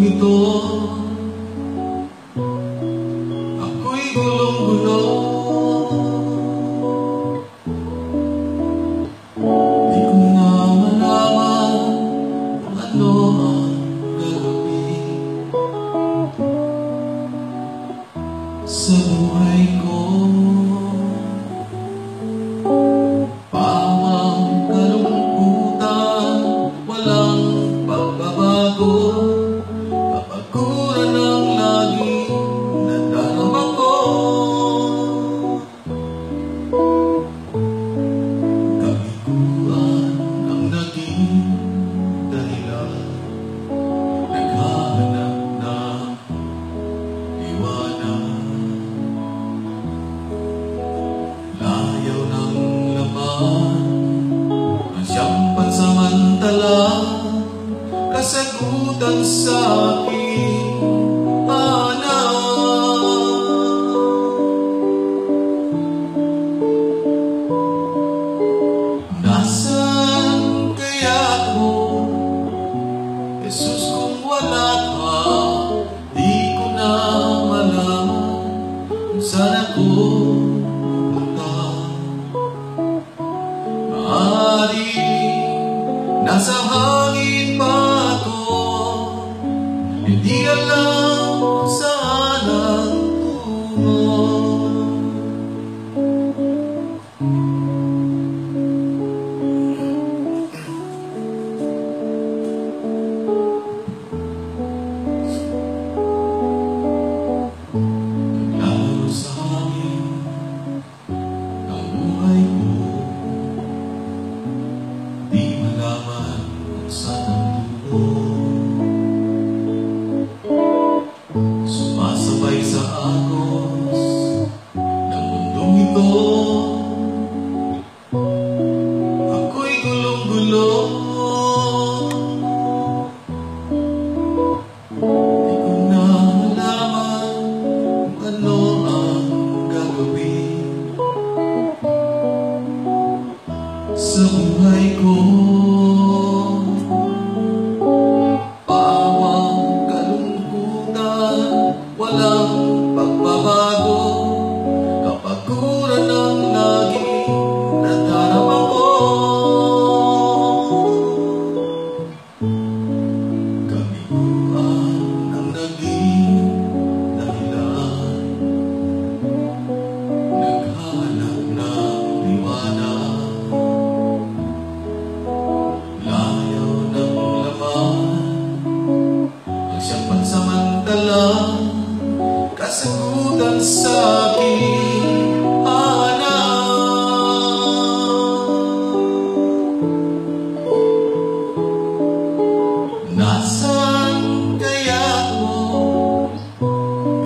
ito, ako'y gulong-gulo. Di ko na malaman kung ano ang gagawin sa buhay ko. Pawang kalungkutan, walang pagbabago. Kapaguran ang laging nadarama ko. Kabiguan ang naging dahilan. Naghahanap ng liwanag. Layaw ng laman ang siyang pansamantala, kasagutan sa aking hanap. Nasaan kaya ako, Jesus, kung wala ka? Di ko na malaman kung saan ako pupunta. Maaaring nasa hangin pa ako, hindi alam kung saan ang tungo. Naglalaro sa hangin ang buhay ko, di malaman kung saan ang tungo. Sumasabay sa agos ng mundong ito, ako'y gulong-gulo. Di ko na malaman kung ano ang gagawin sa buhay ko. Pawang kalungkutan, walang pagbabago. Kapaguran ang laging nadarama ko. Kabiguan ang naging dahilan. Naghanap ng liwanag. Layaw ng laman ang siyang pansamantala, kasagutan sa aking hanap. Nasaan kaya ako,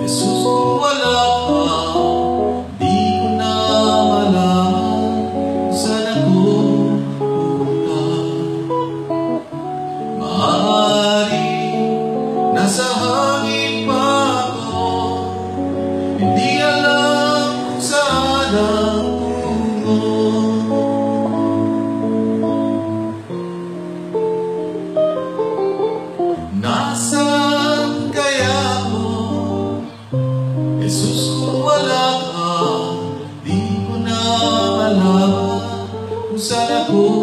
Jesus, kung wala ka? Di ko na malaman kung saan ako pupunta. Maaaring nasa hangin pa ako, hindi alam kung saan ang tungo. Nasaan kaya ako, Jesus, kung wala ka? Di ko na malaman kung saan ako